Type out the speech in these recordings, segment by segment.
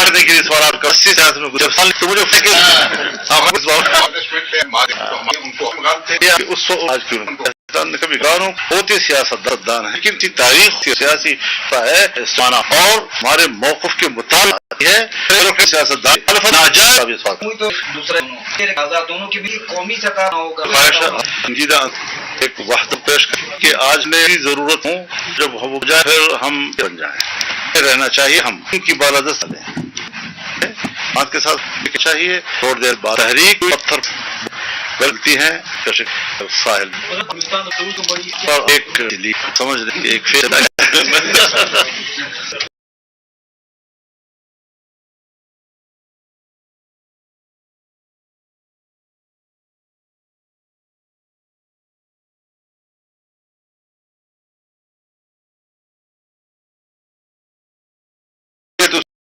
کرنے کے لیے سوالات کا 80 سال میں گزر سال تو مجھے فکر اس آج کیوں کبھی گانوں ہوتے سیاست دان ہے لیکن تاریخ سیاسی ہے سانا اور ہمارے موقف کے مطابق ہے سیاست دان ناجائز دونوں کے بیچ قومی سطح سنجیدہ ایک وحدت پیش کر کہ آج میری ضرورت ہوں جب ہو جائے پھر ہم بن جائیں رہنا چاہیے ہم ان کی بالادست دیں بات کے ساتھ چاہیے تھوڑی دیر بعد تحریک پتھر غلطی ہیں ساحل ایک سمجھ رہے ایک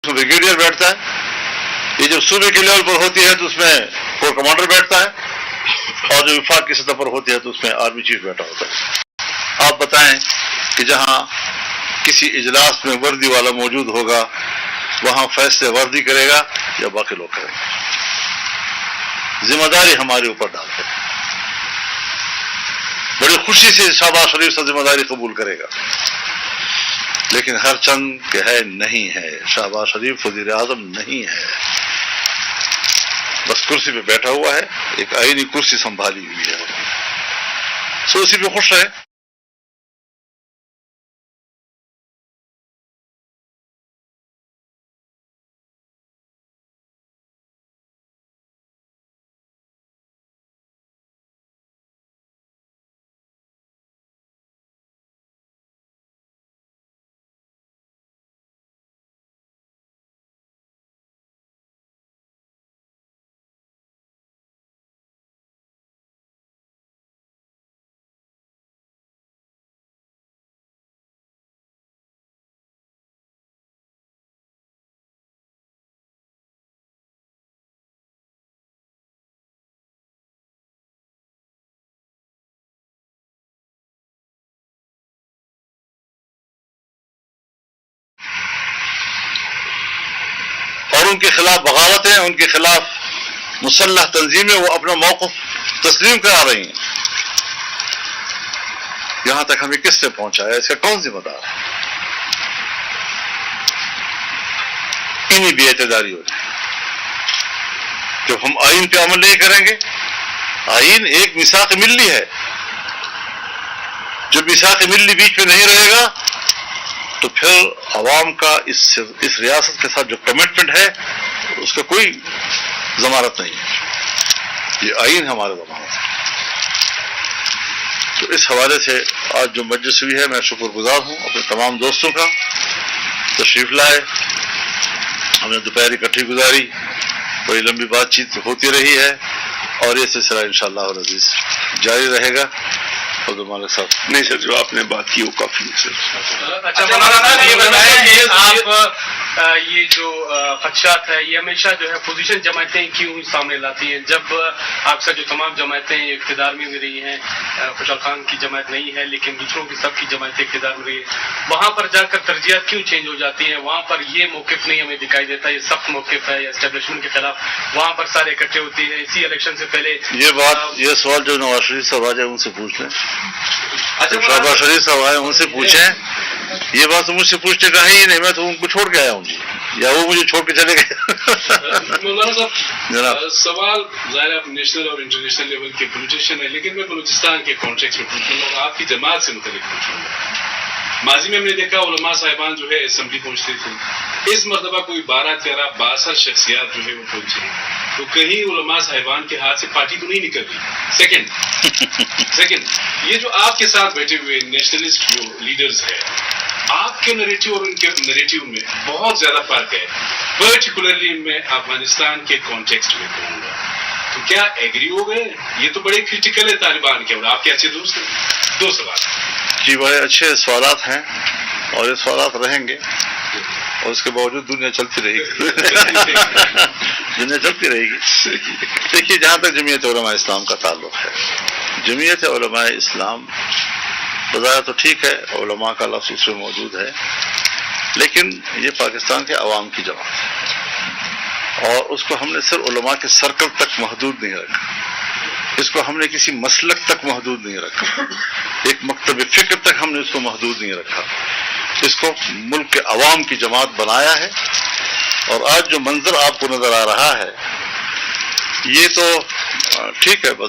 بریگیڈیئر بیٹھتا ہے یہ جب صوبے کے لیول پر ہوتی ہے تو اس میں کور کمانڈر بیٹھتا ہے اور جو وفاق کی سطح پر ہوتی ہے تو اس میں آرمی چیف بیٹھا ہوتا ہے. آپ بتائیں کہ جہاں کسی اجلاس میں وردی والا موجود ہوگا وہاں فیصلے وردی کرے گا یا باقی لوگ کریں گے؟ ذمہ داری ہمارے اوپر ڈالتے ہیں. بڑی خوشی سے شہباز شریف سے ذمہ داری قبول کرے گا لیکن ہر چند کہ ہے نہیں ہے. شہباز شریف وزیر اعظم نہیں ہے بس کرسی پہ بیٹھا ہوا ہے ایک آئینی کرسی سنبھالی ہوئی ہے سو اسی پہ خوش رہے. اور ان کے خلاف بغاوتیں ان کے خلاف مسلح تنظیمیں وہ اپنا موقف تسلیم کرا رہی ہیں. یہاں تک ہمیں کس نے پہنچایا اس کا کون ذمہ دار ہے؟ انہی بے اعتداری ہو جائے. جب ہم آئین پہ عمل نہیں کریں گے آئین ایک میثاق ملی ہے جب میثاق ملی بیچ میں نہیں رہے گا تو پھر عوام کا اس ریاست کے ساتھ جو کمٹمنٹ ہے اس کا کوئی ضمانت نہیں ہے. یہ آئین ہمارا ضمانت ہے. تو اس حوالے سے آج جو مجلس ہوئی ہے میں شکر گزار ہوں اپنے تمام دوستوں کا تشریف لائے. ہم نے دوپہر اکٹھی گزاری بڑی لمبی بات چیت ہوتی رہی ہے اور یہ سلسلہ انشاءاللہ العزیز جاری رہے گا. مالک صاحب نہیں سر جو آپ نے بات کی وہ کافی ہے سر. اچھا مولانا یہ بتائیں کہ آپ یہ جو خدشات ہے یہ ہمیشہ جو ہے پوزیشن جماعتیں کیوں سامنے لاتی ہیں جب آپ کا جو تمام جماعتیں اقتدار میں بھی رہی ہیں خوشحال خان کی جماعت نہیں ہے لیکن دوسروں کی سب کی جماعتیں اقتدار میں رہی ہیں وہاں پر جا کر ترجیحات کیوں چینج ہو جاتی ہیں؟ وہاں پر یہ موقف نہیں ہمیں دکھائی دیتا یہ سخت موقف ہے اسٹیبلشمنٹ کے خلاف وہاں پر سارے اکٹھے ہوتی ہیں اسی الیکشن سے پہلے. یہ سوال جو نواز شریف صاحب آ جائے ان سے پوچھ لیں. شہباز شریف صاحب آئے ان سے پوچھیں. یہ بات تو مجھ سے پوچھنے کا ہی نہیں میں تو ان کو چھوڑ کے آیا ہوں جی یا وہ مجھے چھوڑ کے چلے گئے. مولانا صاحب سوال ظاہر آپ نیشنل اور انٹرنیشنل لیول کے پولیٹیشین ہیں لیکن میں بلوچستان کے کانٹیکس میں پوچھوں گا اور آپ کی جماعت سے متعلق پوچھوں گا. ماضی میں ہم نے دیکھا علماء صاحبان جو ہے اسمبلی پہنچتے تھے. اس مرتبہ کوئی 12-13-62 شخصیات جو ہے وہ پہنچے تو کہیں علماء صاحبان کے ہاتھ سے پارٹی تو نہیں نکل رہی. سیکنڈ یہ جو آپ کے ساتھ بیٹھے ہوئے نیشنلسٹ جو لیڈرز ہیں آپ کے نریٹو اور ان کے نریٹو میں بہت زیادہ فرق ہے پرٹیکولرلی میں افغانستان کے کانٹیکسٹ میں کہوں گا. تو کیا ایگری ہو گئے؟ یہ تو بڑے کرٹیکل ہے طالبان کے اور آپ کے اچھے دوست ہیں. 2 سوال. جی بڑے اچھے سوالات ہیں اور یہ سوالات رہیں گے اور اس کے باوجود دنیا چلتی رہے گی. دنیا چلتی رہے گی. دیکھیے جہاں تک جمعیت علماء اسلام کا تعلق ہے جمعیت علماء اسلام بظاہر تو ٹھیک ہے علماء کا لفظ اس میں موجود ہے لیکن یہ پاکستان کے عوام کی جماعت ہے. اور اس کو ہم نے صرف علماء کے سرکل تک محدود نہیں رکھا، اس کو ہم نے کسی مسلک تک محدود نہیں رکھا، ایک مکتب فکر تک ہم نے اس کو محدود نہیں رکھا، اس کو ملک کے عوام کی جماعت بنایا ہے۔ اور آج جو منظر آپ کو نظر آ رہا ہے یہ تو ٹھیک ہے، بظاہر